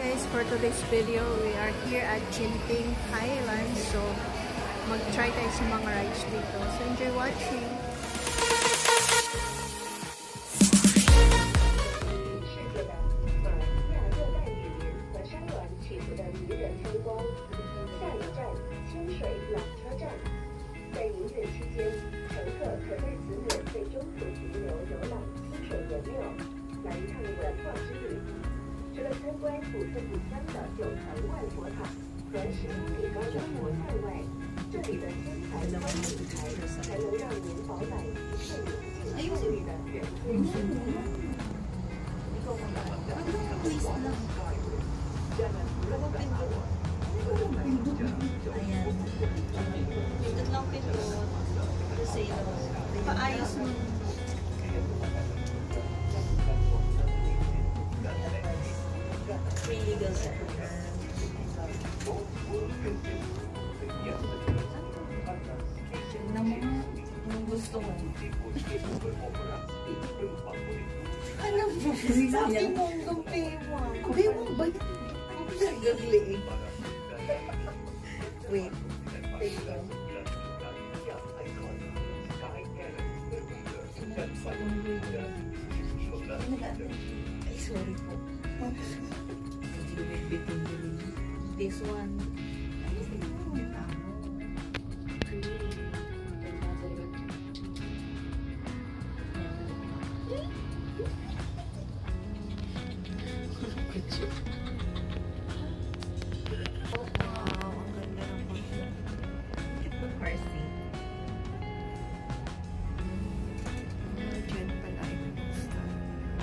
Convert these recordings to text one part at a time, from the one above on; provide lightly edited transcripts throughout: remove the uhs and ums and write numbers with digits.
Guys, for today's video, we are here at Genting Highlands. So, mag-try tayo sa mga rides dito. So, enjoy watching! Paayos mo. Free legal service. Tignan mo kung gusto mo. Ano ba? Sabi mo hanggang pewa. Pewa ba? Galing. Wait. Take it. Ay, sorry po. This one.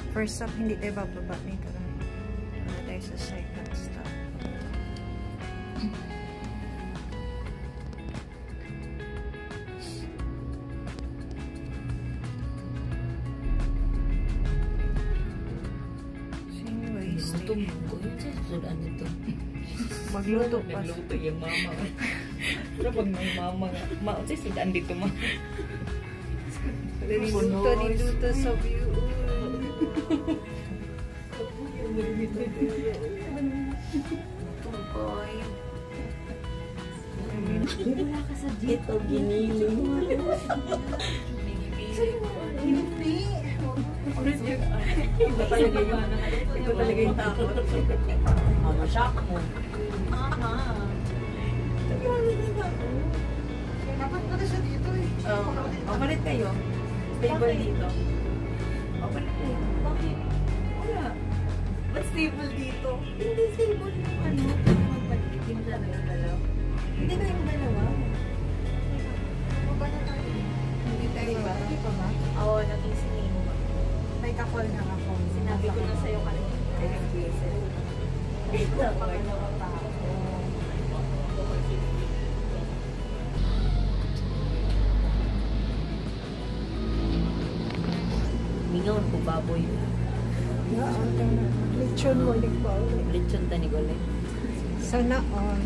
First stop, hindi tayo bababa nito. Wala tayo sa second stop. So anyways, magluto pa. Magluto yung mama. Pero pag may mama nga, maunsi sudan dito ma. Niluto sa view. Boy. Wala ka sa dito, giniling. Hindi. Iba talaga yung takot. Shock mo. Dapat pala siya dito eh. Palit kayo. Stable dito. Palit kayo. Bakit? Wala. Ba't stable dito? Hindi stable yung ano. Magpalit. Hindi talaga yung dalaw. Hindi ba yung dalawa? Baba na tayo. Hindi tayo ba? Hindi pa ba? Oo, nagising mo. May kakol na ako. Sinabi ko na sa'yo kanina. Ito pa ka naman tao. Mingaw ko baboy. Lechon mo, hindi ko ulit. Lechon tani ko ulit. Sana all.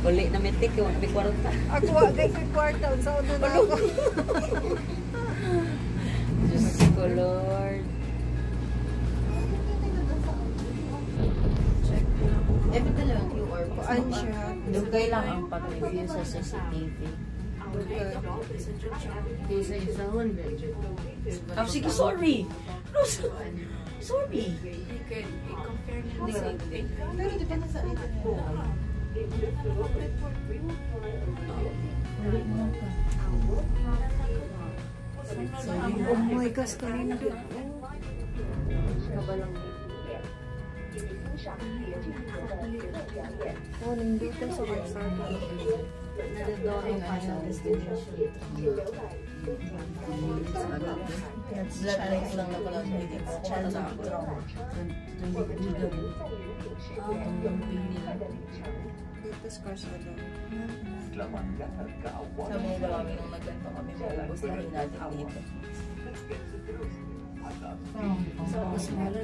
Uli na metik yung may kwarta. Ako agay ko kwarta. Sa uno na ako. Diyos ko, Lord. Ebi talagang QR po. Kuan siya. Dugay lang ang pag-review sa CCTV. Sige, sorry. Sorry. I-compare niya sa pero depende sa ito. Oh my gosh, kanina doon. Kabalang oh, nandito sa Barsada. nadadaan ang final destination. Challenge lang na pala. Challenge lang. Dito sa Barsada. Sabi nila kami nung nagkanto kami, maubos lang natin dito. Sa Barsada,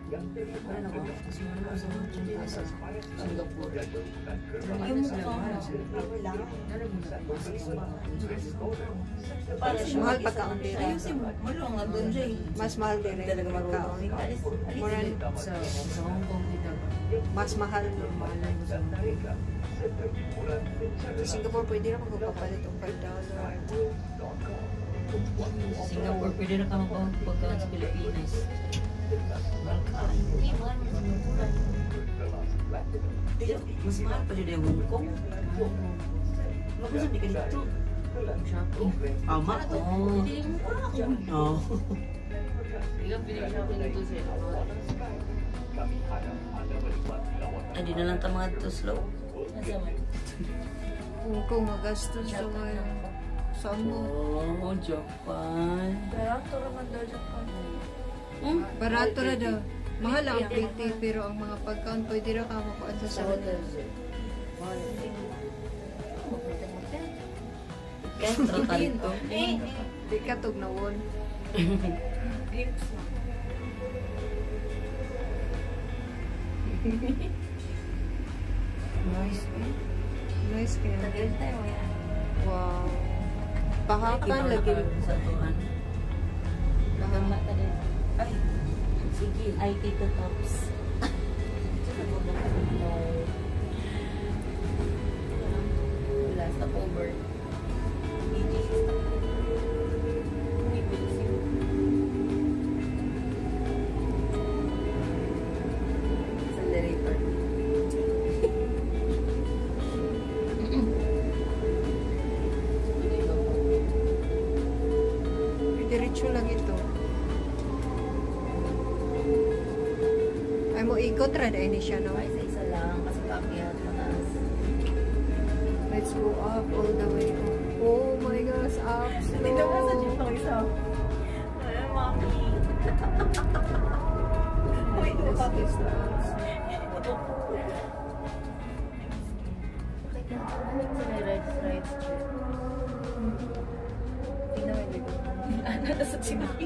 Wala na ko. Kasi wala ko sa mga hindi sa Singapore. Ay, mukha ako lang. Mahal pagkaon din. Ayusin mo. Malong nga doon siya. Mas mahal din rin Talaga pagkaon. Moral, Sa Hong Kong kita ba? mas mahal. Malay mo sa Hong Kong. Sa Singapore, pwede na magpapalit ng $5. Sa Singapore, pwede na ka magpagkaon sa Pilipinas. Mahal ka. Mas mahal pa din yung Hong Kong. Bakit sabi ka dito? Shopping. Amat to. Oo. Ilang pinag-shopping ito siya. Hindi na lang mga to slow. Kung magastos sa mga saan mo. Oh, Japan. Barato naman daw Japan. Barato na daw. Mahal ang PT, pero ang mga pagkaon pwede na ka makuhaan sa hotel. Kaya tratal to. Di ka tog na won. Nice. Nice kaya. Tagal tayo yan. Wow. Pahakan lagi. Sa tuan. Tama ka din. Ay, sige. Ay, Tito Tops. Wala, stop over. Accelerator. Diretso lang ito. Ay mo ikot ra dahil ni siya, no? Isa-isa lang kasi paakyat mataas. Let's go up all the way. Oh my gosh, up slow. Tingnan mo sa jeep ng isa. Ay, mami. Wait, This is the ups. Right straight. Tingnan mo yung likod. Ano na sa sinabi?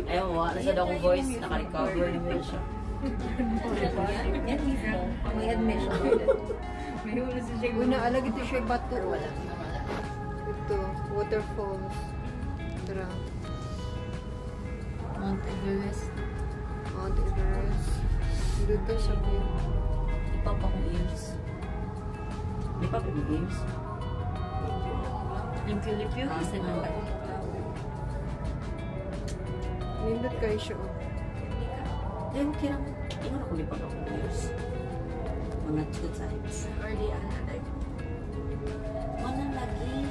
Ayaw, wala na siya daw akong voice. Naka-recover naman siya. Yan mismo. May admission. May hula si Jay. Una, alag ito siya bato. Wala. Ito, waterfalls. Tara, Mount Everest. Mount Everest. Dito sa view. Ipa pa kong ears. Di pa pa yung ears? Yung Pilipino. Kasi naman. Nindot kayo siya. Oh. Ay, okay lang. Ingon ako di pa akong ears. Mga 2 times. Mana lagi.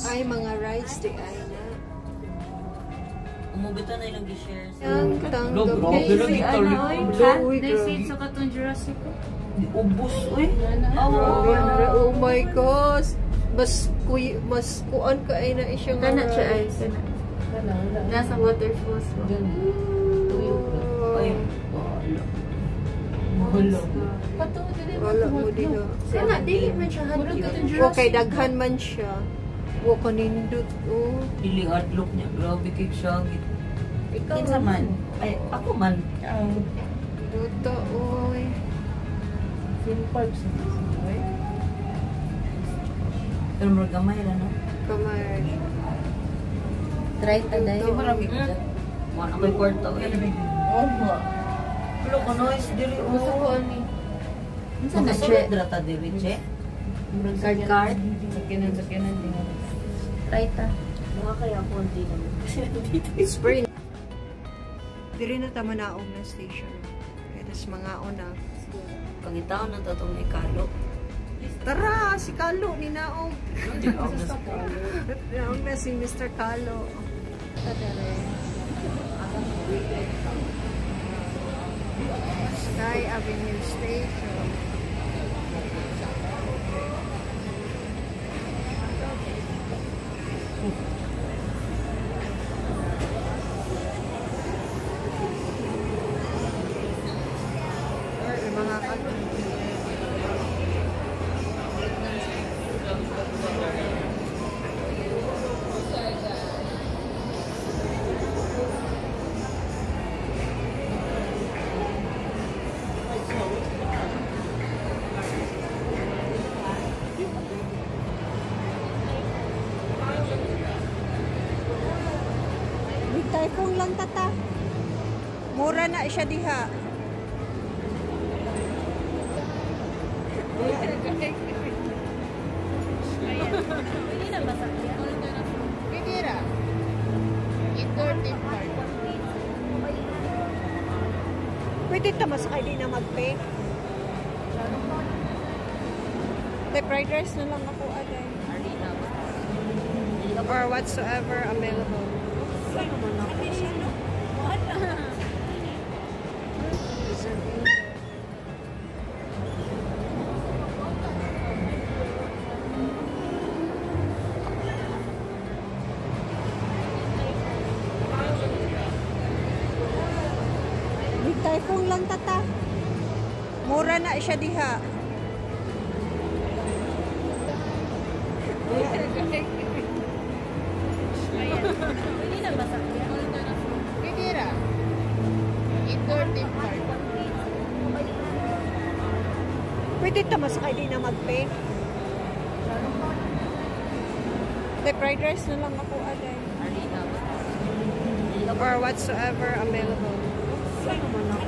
Ay, mga rides di ay na. Umubito na ilang gi-share. Ang tanggap. Grabe lang ito. Uy, grabe. sa katong Jurassic. Ubus, uy. Grabe. Oh my gosh. Mas kuan ka ay na siya nga rides. Nasa waterfalls mo. Ay, wala. Wala mo dito. Sana, dili man siya hadlok. Okay, daghan man siya. Wa kanindot. Oh. Dili hadlock niya. Grabe kay siya. Ikaw Kinsa man. Ay, ako man. Duta, oy. Theme park sa Pero mga gamay lang, no? Kamay. Try ta dahil. Ito. Marami ko dyan. Mga ako'y kwarta, uy. Oo nga. Pero ko noise, dili. Gusto ko ani. Minsan na Nasulat check. drata dili, che. Card. Sakyanan din. Try ta. Mga kaya konti naman. Spring. Diri na tama naong na station. Kaya tas mga ona. Pangitaw na tatong may kalo. Tara, si Kalo ni Naong. Naong na si Mr. Kalo. Sky Avenue Station. Ay, mga Kalo. Mura na siya diha. Pwede na ba sakyan? Pwede ra. Indoor theme park. Pwede ta masakay din na magpe. The fried rice na lang ako agay. Arena ba? Or whatsoever available. Ano man ako? Big typhoon lang tata. Mura na siya diha. Pwede na ba sakyan? Pwede ra. Indoor theme park. Pwede ta masakay din na magpe. The fried rice na lang ako agay. Arena ba? Or whatsoever available. Ano man ako?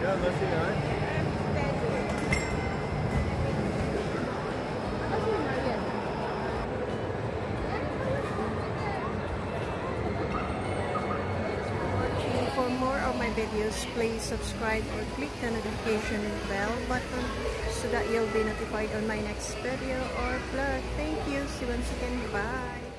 Yeah, let's see that. For more of my videos, please subscribe or click the notification bell button so that you'll be notified on my next video or vlog. Thank you. See you once again. Bye.